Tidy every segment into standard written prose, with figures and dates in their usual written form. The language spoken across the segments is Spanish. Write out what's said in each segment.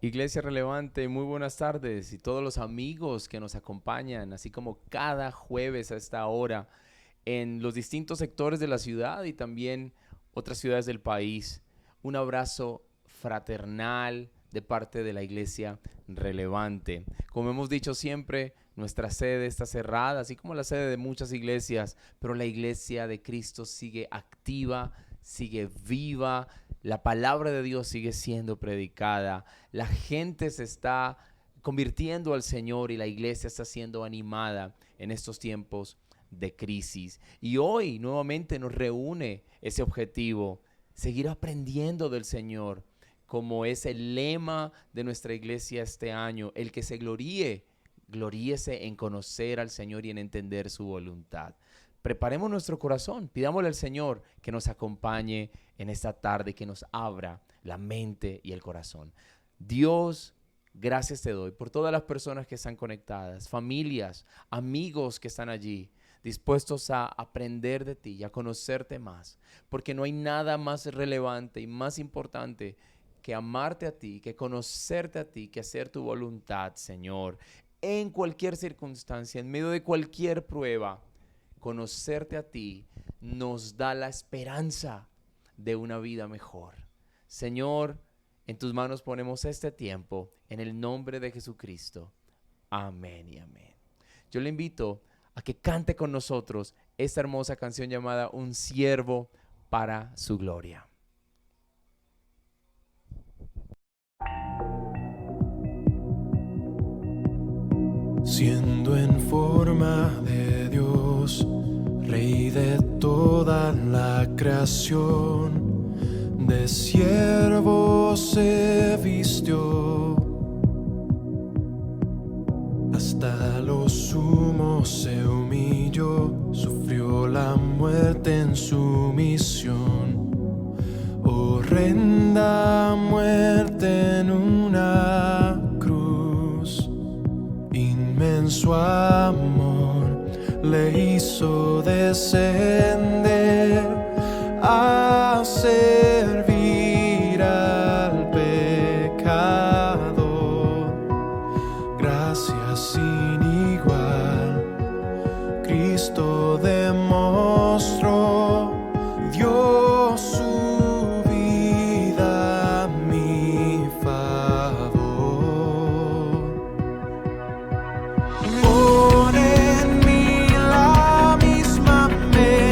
Iglesia Relevante, muy buenas tardes y todos los amigos que nos acompañan, así como cada jueves a esta hora en los distintos sectores de la ciudad y también otras ciudades del país. Un abrazo fraternal de parte de la Iglesia Relevante. Como hemos dicho siempre, nuestra sede está cerrada, así como la sede de muchas iglesias, pero la Iglesia de Cristo sigue activa, sigue viva, la palabra de Dios sigue siendo predicada, la gente se está convirtiendo al Señor y la iglesia está siendo animada en estos tiempos de crisis. Y hoy nuevamente nos reúne ese objetivo, seguir aprendiendo del Señor, como es el lema de nuestra iglesia este año, el que se gloríe, gloríese en conocer al Señor y en entender su voluntad. Preparemos nuestro corazón, pidámosle al Señor que nos acompañe en esta tarde, que nos abra la mente y el corazón. Dios, gracias te doy por todas las personas que están conectadas, familias, amigos que están allí, dispuestos a aprender de ti y a conocerte más, porque no hay nada más relevante y más importante que amarte a ti, que conocerte a ti, que hacer tu voluntad, Señor, en cualquier circunstancia, en medio de cualquier prueba. Conocerte a ti nos da la esperanza de una vida mejor. Señor, en tus manos ponemos este tiempo, en el nombre de Jesucristo. Amén y amén. Yo le invito a que cante con nosotros esta hermosa canción llamada Un siervo para su gloria. Siendo en forma de Dios, Rey de toda la creación, de siervo se vistió, hasta lo sumo se humilló, sufrió la muerte en su misión, horrenda muerte en una cruz. Inmenso amor le hizo descender a servir al pecador. Gracia sin igual, Cristo demostró, dio su vida a mi favor. Pon en mí la misma mente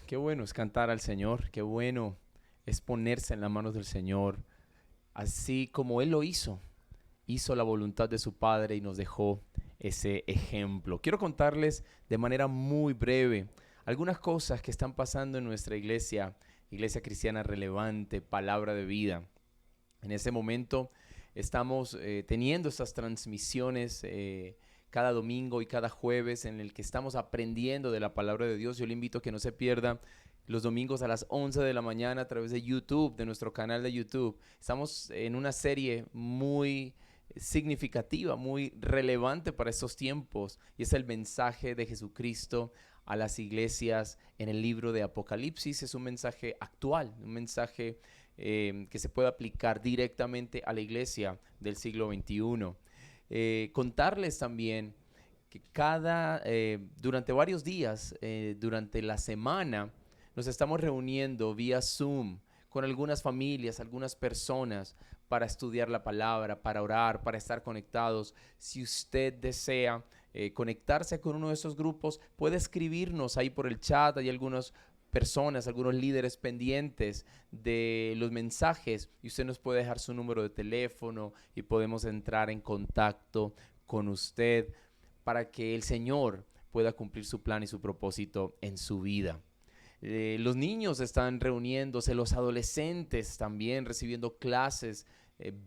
Qué bueno es cantar al Señor, qué bueno es ponerse en las manos del Señor, así como Él lo hizo la voluntad de su Padre y nos dejó ese ejemplo. Quiero contarles de manera muy breve algunas cosas que están pasando en nuestra iglesia, Iglesia Cristiana Relevante, Palabra de Vida. En ese momento estamos teniendo estas transmisiones cada domingo y cada jueves en el que estamos aprendiendo de la palabra de Dios. Yo le invito a que no se pierda los domingos a las 11 de la mañana a través de YouTube, de nuestro canal de YouTube. Estamos en una serie muy significativa, muy relevante para estos tiempos, y es el mensaje de Jesucristo a las iglesias en el libro de Apocalipsis. Es un mensaje actual, un mensaje que se puede aplicar directamente a la iglesia del siglo XXI. Contarles también que durante varios días, durante la semana, nos estamos reuniendo vía Zoom con algunas familias, algunas personas para estudiar la palabra, para orar, para estar conectados. Si usted desea conectarse con uno de esos grupos, puede escribirnos ahí por el chat. Hay algunas personas, algunos líderes pendientes de los mensajes y usted nos puede dejar su número de teléfono y podemos entrar en contacto con usted para que el Señor pueda cumplir su plan y su propósito en su vida. Los niños están reuniéndose, los adolescentes también recibiendo clases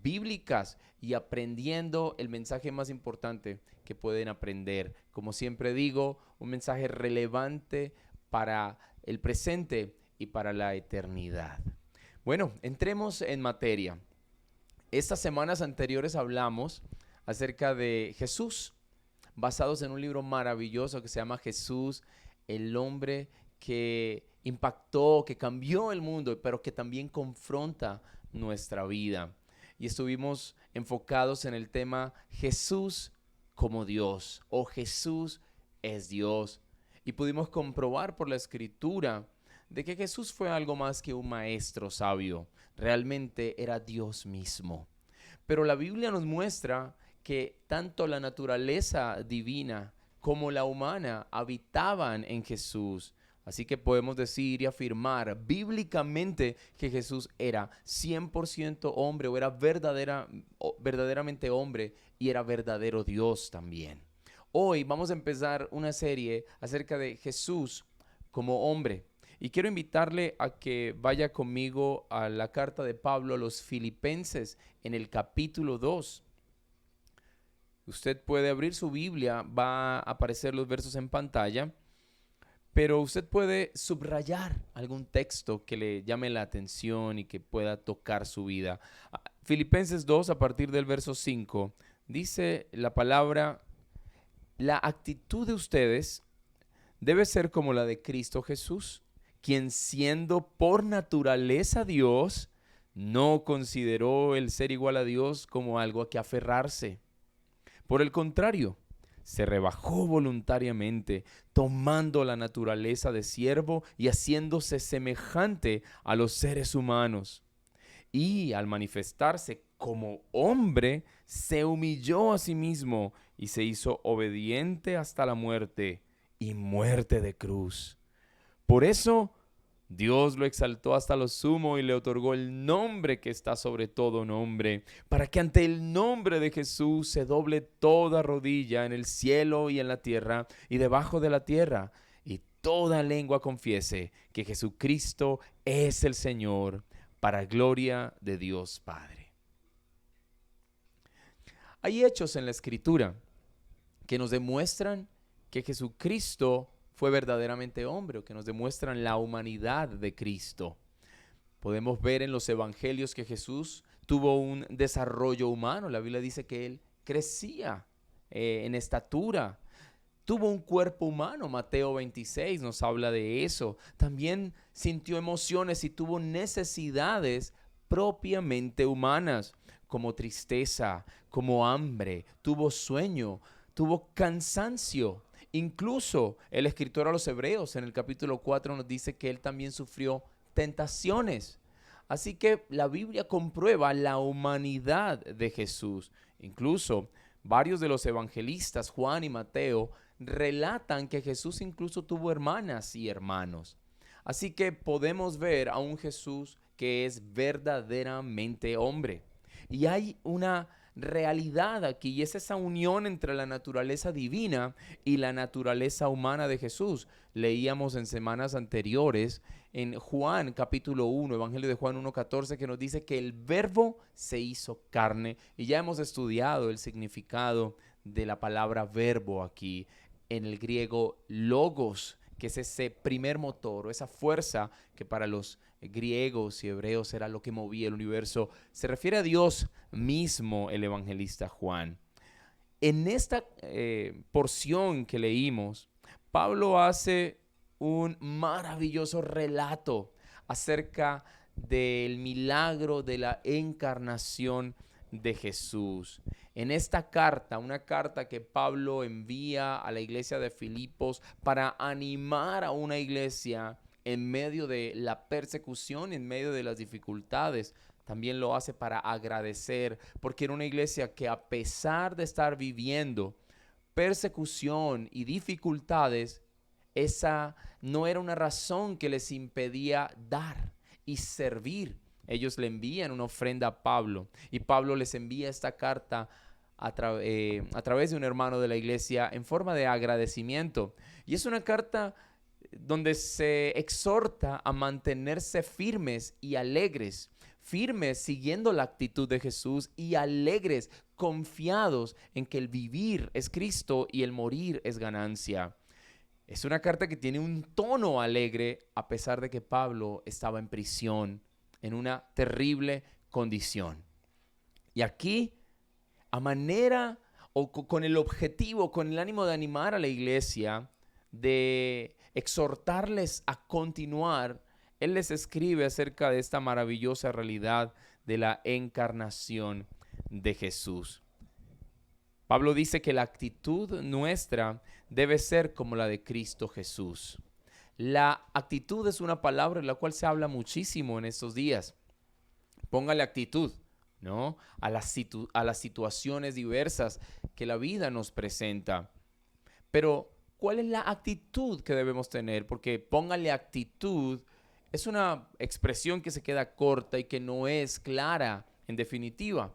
bíblicas y aprendiendo el mensaje más importante que pueden aprender. Como siempre digo, un mensaje relevante para el presente y para la eternidad. Bueno, entremos en materia. Estas semanas anteriores hablamos acerca de Jesús, basados en un libro maravilloso que se llama Jesús, el hombre que impactó, que cambió el mundo, pero que también confronta nuestra vida. Y estuvimos enfocados en el tema Jesús como Dios, o Jesús es Dios. Y pudimos comprobar por la Escritura de que Jesús fue algo más que un maestro sabio. Realmente era Dios mismo. Pero la Biblia nos muestra que tanto la naturaleza divina como la humana habitaban en Jesús. Así que podemos decir y afirmar bíblicamente que Jesús era 100% hombre, o era verdaderamente hombre, y era verdadero Dios también. Hoy vamos a empezar una serie acerca de Jesús como hombre. Y quiero invitarle a que vaya conmigo a la carta de Pablo a los Filipenses en el capítulo 2. Usted puede abrir su Biblia, va a aparecer los versos en pantalla, pero usted puede subrayar algún texto que le llame la atención y que pueda tocar su vida. Filipenses 2, a partir del verso 5, dice la palabra: la actitud de ustedes debe ser como la de Cristo Jesús, quien siendo por naturaleza Dios, no consideró el ser igual a Dios como algo a que aferrarse. Por el contrario, se rebajó voluntariamente, tomando la naturaleza de siervo y haciéndose semejante a los seres humanos. Y al manifestarse como hombre, se humilló a sí mismo y se hizo obediente hasta la muerte, y muerte de cruz. Por eso Dios lo exaltó hasta lo sumo y le otorgó el nombre que está sobre todo nombre, para que ante el nombre de Jesús se doble toda rodilla en el cielo y en la tierra y debajo de la tierra, y toda lengua confiese que Jesucristo es el Señor, para gloria de Dios Padre. Hay hechos en la Escritura que nos demuestran que Jesucristo fue verdaderamente hombre, o que nos demuestran la humanidad de Cristo. Podemos ver en los evangelios que Jesús tuvo un desarrollo humano. La Biblia dice que él crecía en estatura. Tuvo un cuerpo humano. Mateo 26 nos habla de eso. También sintió emociones y tuvo necesidades propiamente humanas, como tristeza, como hambre. Tuvo sueño, tuvo cansancio. Incluso el escritor a los Hebreos en el capítulo 4 nos dice que él también sufrió tentaciones. Así que la Biblia comprueba la humanidad de Jesús. Incluso varios de los evangelistas, Juan y Mateo, relatan que Jesús incluso tuvo hermanas y hermanos. Así que podemos ver a un Jesús que es verdaderamente hombre. Y hay una realidad aquí, y es esa unión entre la naturaleza divina y la naturaleza humana de Jesús. Leíamos en semanas anteriores en Juan capítulo 1, Evangelio de Juan 1:14, que nos dice que el verbo se hizo carne, y ya hemos estudiado el significado de la palabra verbo aquí en el griego logos, que es ese primer motor o esa fuerza que para los griegos y hebreos era lo que movía el universo. Se refiere a Dios mismo el evangelista Juan. En esta porción que leímos, Pablo hace un maravilloso relato acerca del milagro de la encarnación de Jesús. En esta carta, una carta que Pablo envía a la iglesia de Filipos para animar a una iglesia en medio de la persecución, en medio de las dificultades, también lo hace para agradecer, porque era una iglesia que a pesar de estar viviendo persecución y dificultades, esa no era una razón que les impedía dar y servir. Ellos le envían una ofrenda a Pablo y Pablo les envía esta carta a través de un hermano de la iglesia en forma de agradecimiento. Y es una carta donde se exhorta a mantenerse firmes y alegres, firmes siguiendo la actitud de Jesús y alegres, confiados en que el vivir es Cristo y el morir es ganancia. Es una carta que tiene un tono alegre a pesar de que Pablo estaba en prisión, en una terrible condición. Y aquí, a manera o con el objetivo, con el ánimo de animar a la iglesia, de exhortarles a continuar, él les escribe acerca de esta maravillosa realidad de la encarnación de Jesús. Pablo dice que la actitud nuestra debe ser como la de Cristo Jesús. La actitud es una palabra en la cual se habla muchísimo en estos días. Póngale actitud, ¿no? A las situaciones diversas que la vida nos presenta. Pero, ¿cuál es la actitud que debemos tener? Porque póngale actitud es una expresión que se queda corta y que no es clara en definitiva.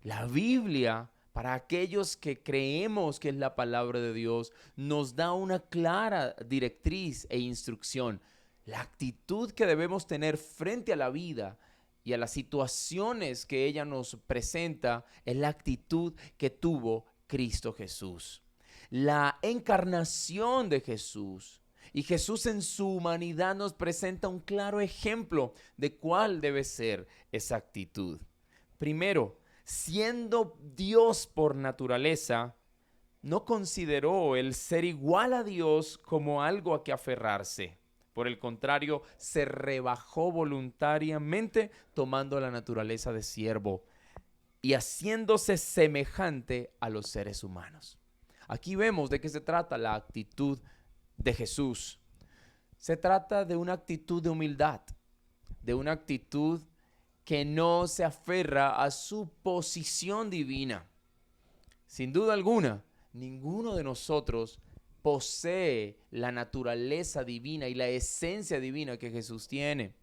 La Biblia, para aquellos que creemos que es la palabra de Dios, nos da una clara directriz e instrucción. La actitud que debemos tener frente a la vida y a las situaciones que ella nos presenta es la actitud que tuvo Cristo Jesús. La encarnación de Jesús y Jesús en su humanidad nos presenta un claro ejemplo de cuál debe ser esa actitud. Primero, siendo Dios por naturaleza, no consideró el ser igual a Dios como algo a que aferrarse. Por el contrario, se rebajó voluntariamente tomando la naturaleza de siervo y haciéndose semejante a los seres humanos. Aquí vemos de qué se trata la actitud de Jesús. Se trata de una actitud de humildad, de una actitud que no se aferra a su posición divina. Sin duda alguna, ninguno de nosotros posee la naturaleza divina y la esencia divina que Jesús tiene.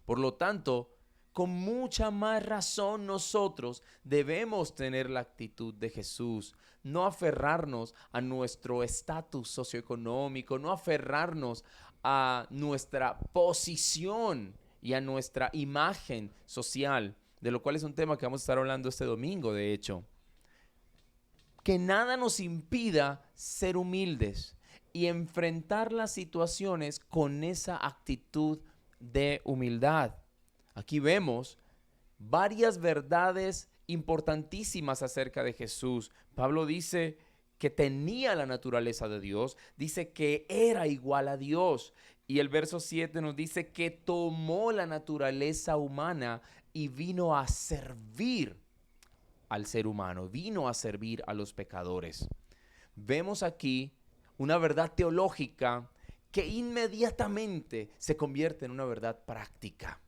Por lo tanto, con mucha más razón nosotros debemos tener la actitud de Jesús, no aferrarnos a nuestro estatus socioeconómico, no aferrarnos a nuestra posición y a nuestra imagen social, de lo cual es un tema que vamos a estar hablando este domingo, de hecho. Que nada nos impida ser humildes y enfrentar las situaciones con esa actitud de humildad. Aquí vemos varias verdades importantísimas acerca de Jesús. Pablo dice que tenía la naturaleza de Dios, dice que era igual a Dios. Y el verso 7 nos dice que tomó la naturaleza humana y vino a servir al ser humano, vino a servir a los pecadores. Vemos aquí una verdad teológica que inmediatamente se convierte en una verdad práctica.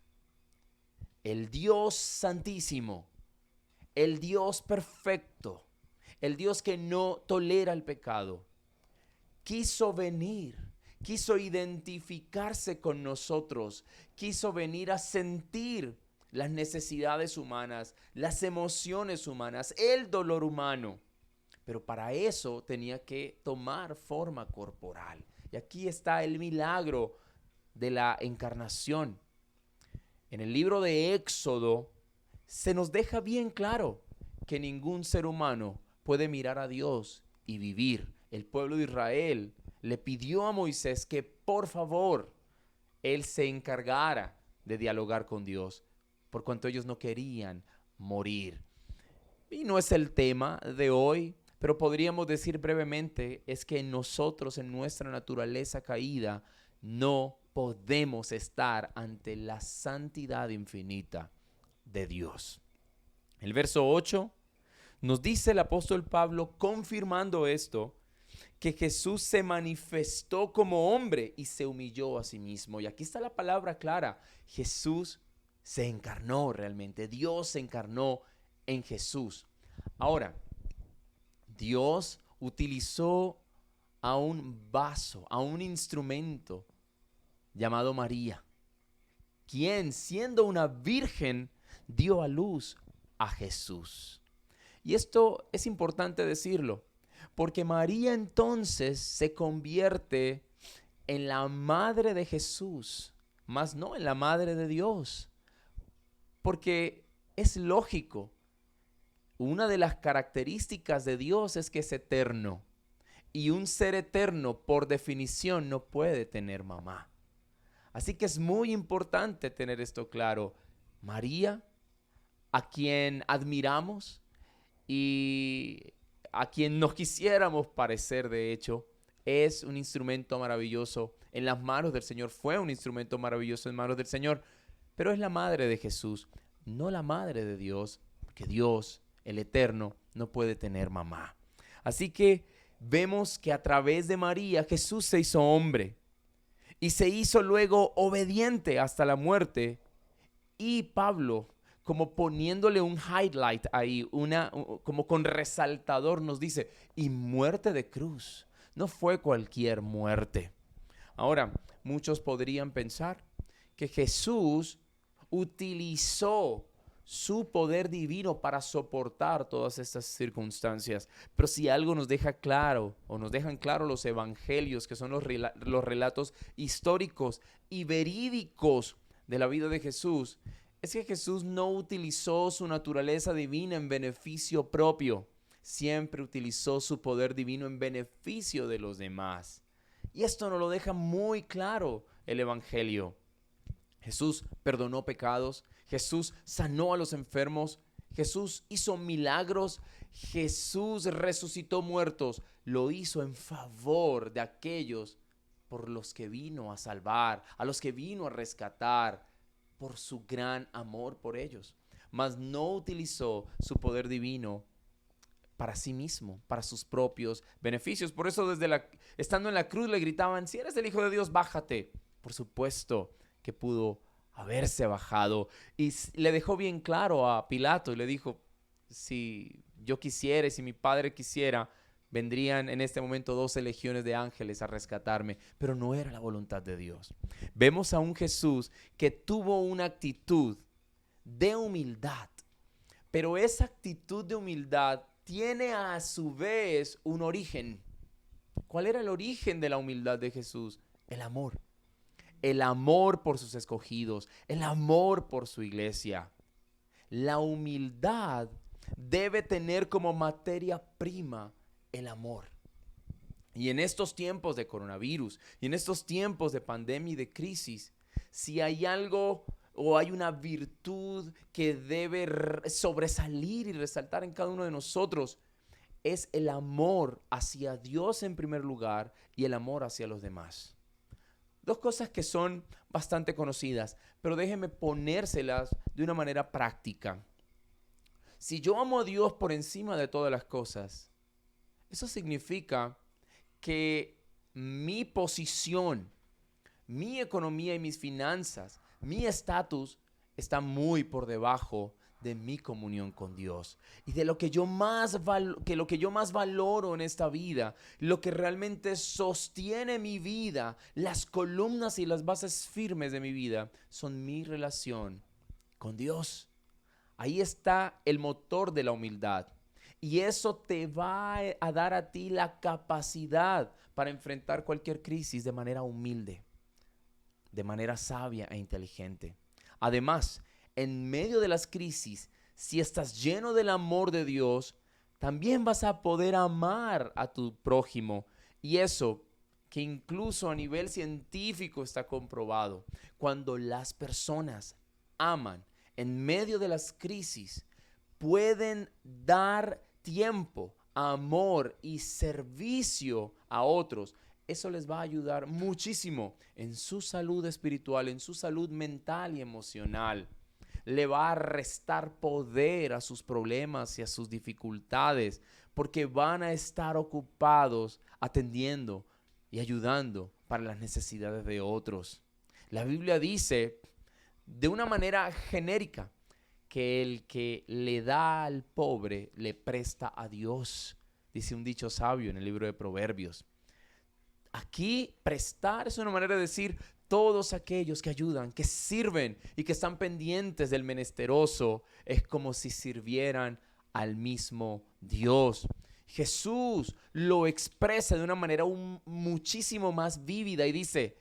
El Dios santísimo, el Dios perfecto, el Dios que no tolera el pecado, quiso venir, quiso identificarse con nosotros, quiso venir a sentir las necesidades humanas, las emociones humanas, el dolor humano. Pero para eso tenía que tomar forma corporal. Y aquí está el milagro de la encarnación. En el libro de Éxodo se nos deja bien claro que ningún ser humano puede mirar a Dios y vivir. El pueblo de Israel le pidió a Moisés que por favor él se encargara de dialogar con Dios, por cuanto ellos no querían morir. Y no es el tema de hoy, pero podríamos decir brevemente, es que nosotros en nuestra naturaleza caída no podemos estar ante la santidad infinita de Dios. El verso 8 nos dice el apóstol Pablo, confirmando esto, que Jesús se manifestó como hombre y se humilló a sí mismo. Y aquí está la palabra clara, Jesús se encarnó realmente, Dios se encarnó en Jesús. Ahora, Dios utilizó a un vaso, a un instrumento llamado María, quien siendo una virgen dio a luz a Jesús. Y esto es importante decirlo, porque María entonces se convierte en la madre de Jesús, más no en la madre de Dios, porque es lógico. Una de las características de Dios es que es eterno, y un ser eterno por definición no puede tener mamá. Así que es muy importante tener esto claro. María, a quien admiramos y a quien nos quisiéramos parecer, de hecho, es un instrumento maravilloso en las manos del Señor. Fue un instrumento maravilloso en manos del Señor, pero es la madre de Jesús, no la madre de Dios, porque Dios, el Eterno, no puede tener mamá. Así que vemos que a través de María Jesús se hizo hombre y se hizo luego obediente hasta la muerte. Y Pablo, como poniéndole un highlight ahí, como con resaltador, nos dice, y muerte de cruz, no fue cualquier muerte. Ahora, muchos podrían pensar que Jesús utilizó su poder divino para soportar todas estas circunstancias. Pero si algo nos deja claro, o nos dejan claro los evangelios, que son los relatos históricos y verídicos de la vida de Jesús, es que Jesús no utilizó su naturaleza divina en beneficio propio. Siempre utilizó su poder divino en beneficio de los demás. Y esto nos lo deja muy claro el evangelio. Jesús perdonó pecados, Jesús sanó a los enfermos, Jesús hizo milagros, Jesús resucitó muertos, lo hizo en favor de aquellos por los que vino a salvar, a los que vino a rescatar, por su gran amor por ellos. Mas no utilizó su poder divino para sí mismo, para sus propios beneficios. Por eso estando en la cruz le gritaban, si eres el Hijo de Dios, bájate. Por supuesto que pudo haberse bajado y le dejó bien claro a Pilato y le dijo, si yo quisiera, si mi padre quisiera, vendrían en este momento 12 legiones de ángeles a rescatarme, pero no era la voluntad de Dios. Vemos a un Jesús que tuvo una actitud de humildad, pero esa actitud de humildad tiene a su vez un origen. ¿Cuál era el origen de la humildad de Jesús? El amor. El amor por sus escogidos, el amor por su iglesia. La humildad debe tener como materia prima el amor. Y en estos tiempos de coronavirus, y en estos tiempos de pandemia y de crisis, si hay algo o hay una virtud que debe sobresalir y resaltar en cada uno de nosotros, es el amor hacia Dios en primer lugar y el amor hacia los demás. Dos cosas que son bastante conocidas, pero déjenme ponérselas de una manera práctica. Si yo amo a Dios por encima de todas las cosas, eso significa que mi posición, mi economía y mis finanzas, mi estatus está muy por debajo de mi comunión con Dios y de lo que yo más valoro en esta vida, lo que realmente sostiene mi vida, las columnas y las bases firmes de mi vida, son mi relación con Dios. Ahí está el motor de la humildad. Y eso te va a dar a ti la capacidad para enfrentar cualquier crisis de manera humilde, de manera sabia e inteligente. Además, en medio de las crisis, si estás lleno del amor de Dios, también vas a poder amar a tu prójimo. Y eso que incluso a nivel científico está comprobado. Cuando las personas aman en medio de las crisis, pueden dar tiempo, amor y servicio a otros. Eso les va a ayudar muchísimo en su salud espiritual, en su salud mental y emocional. Le va a restar poder a sus problemas y a sus dificultades, porque van a estar ocupados atendiendo y ayudando para las necesidades de otros. La Biblia dice de una manera genérica que el que le da al pobre le presta a Dios, dice un dicho sabio en el libro de Proverbios. Aquí prestar es una manera de decir todos aquellos que ayudan, que sirven y que están pendientes del menesteroso, es como si sirvieran al mismo Dios. Jesús lo expresa de una manera muchísimo más vívida y dice: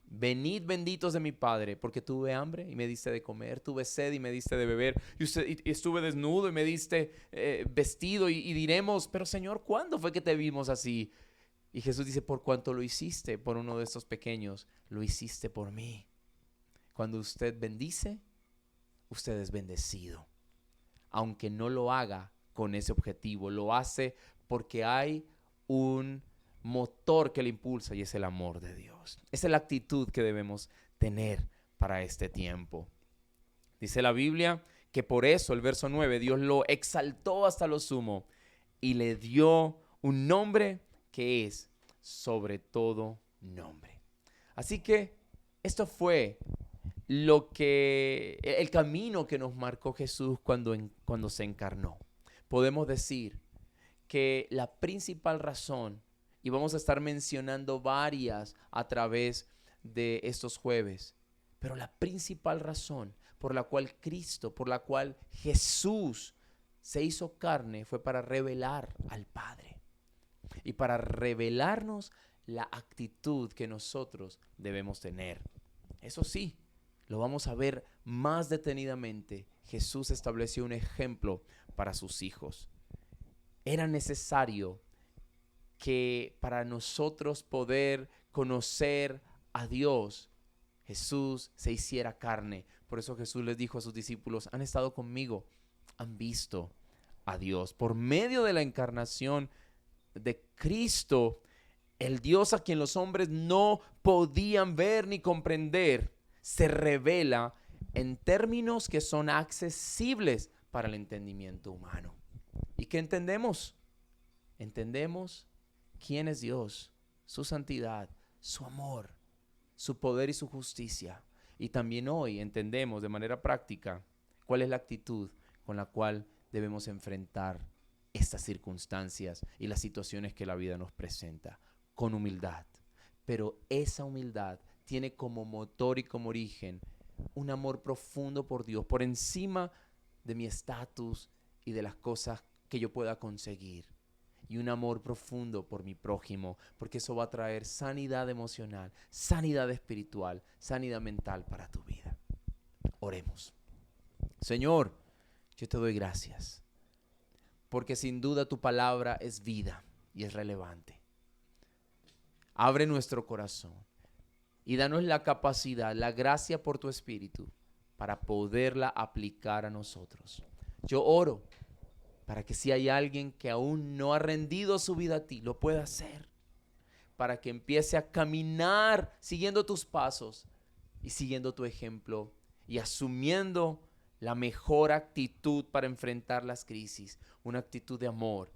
venid benditos de mi Padre, porque tuve hambre y me diste de comer, tuve sed y me diste de beber, y estuve desnudo y me diste vestido, y diremos: pero Señor, ¿cuándo fue que te vimos así? Y Jesús dice: por cuanto lo hiciste por uno de estos pequeños, lo hiciste por mí. Cuando usted bendice, usted es bendecido. Aunque no lo haga con ese objetivo, lo hace porque hay un motor que le impulsa y es el amor de Dios. Esa es la actitud que debemos tener para este tiempo. Dice la Biblia que por eso, el verso 9, Dios lo exaltó hasta lo sumo y le dio un nombre que es sobre todo nombre. Así que esto fue el camino que nos marcó Jesús cuando se encarnó. Podemos decir que la principal razón, y vamos a estar mencionando varias a través de estos jueves, pero la principal razón por la cual Jesús se hizo carne fue para revelar al Padre y para revelarnos la actitud que nosotros debemos tener. Eso sí, lo vamos a ver más detenidamente. Jesús estableció un ejemplo para sus hijos. Era necesario que para nosotros poder conocer a Dios, Jesús se hiciera carne. Por eso Jesús les dijo a sus discípulos: han estado conmigo, han visto a Dios. Por medio de la encarnación de Cristo, el Dios a quien los hombres no podían ver ni comprender, se revela en términos que son accesibles para el entendimiento humano. ¿Y qué entendemos? Entendemos quién es Dios, su santidad, su amor, su poder y su justicia. Y también hoy entendemos de manera práctica cuál es la actitud con la cual debemos enfrentar estas circunstancias y las situaciones que la vida nos presenta, con humildad. Pero esa humildad tiene como motor y como origen un amor profundo por Dios, por encima de mi estatus y de las cosas que yo pueda conseguir. Y un amor profundo por mi prójimo, porque eso va a traer sanidad emocional, sanidad espiritual, sanidad mental para tu vida. Oremos. Señor, yo te doy gracias, porque sin duda tu palabra es vida y es relevante. Abre nuestro corazón y danos la capacidad, la gracia por tu Espíritu para poderla aplicar a nosotros. Yo oro para que si hay alguien que aún no ha rendido su vida a ti, lo pueda hacer. Para que empiece a caminar siguiendo tus pasos y siguiendo tu ejemplo y asumiendo la mejor actitud para enfrentar las crisis. Una actitud de amor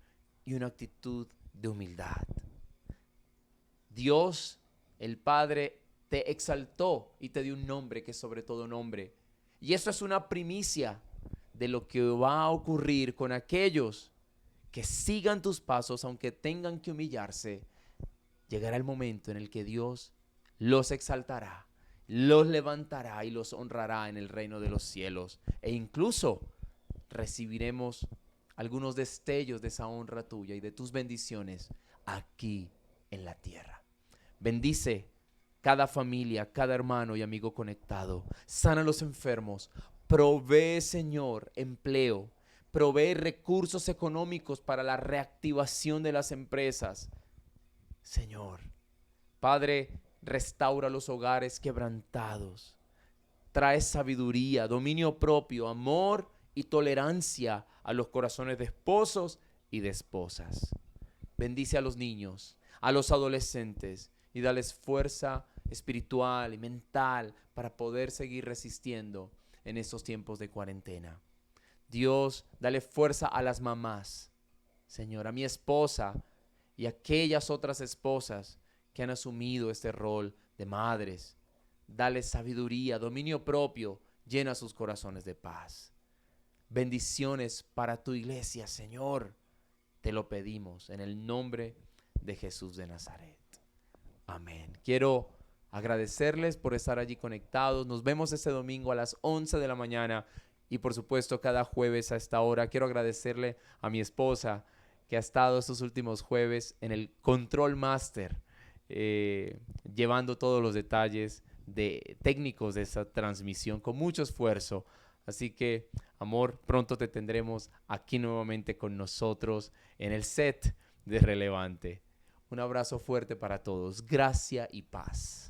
y una actitud de humildad. Dios, el Padre, te exaltó y te dio un nombre que es sobre todo nombre. Y eso es una primicia de lo que va a ocurrir con aquellos que sigan tus pasos, aunque tengan que humillarse. Llegará el momento en el que Dios los exaltará, los levantará y los honrará en el reino de los cielos. E incluso recibiremos algunos destellos de esa honra tuya y de tus bendiciones aquí en la tierra. Bendice cada familia, cada hermano y amigo conectado. Sana a los enfermos. Provee, Señor, empleo. Provee recursos económicos para la reactivación de las empresas. Señor, Padre, restaura los hogares quebrantados. Trae sabiduría, dominio propio, amor y tolerancia a los corazones de esposos y de esposas. Bendice a los niños, a los adolescentes y dales fuerza espiritual y mental para poder seguir resistiendo en estos tiempos de cuarentena. Dios, dale fuerza a las mamás, Señor, a mi esposa y a aquellas otras esposas que han asumido este rol de madres. Dale sabiduría, dominio propio, llena sus corazones de paz. Bendiciones para tu iglesia, Señor. Te lo pedimos en el nombre de Jesús de Nazaret. Amén. Quiero agradecerles por estar allí conectados. Nos vemos este domingo a las 11 de la mañana y por supuesto cada jueves a esta hora. Quiero agradecerle a mi esposa que ha estado estos últimos jueves en el Control Master, llevando todos los detalles técnicos de esa transmisión con mucho esfuerzo. Así que, amor, pronto te tendremos aquí nuevamente con nosotros en el set de Relevante. Un abrazo fuerte para todos. Gracia y paz.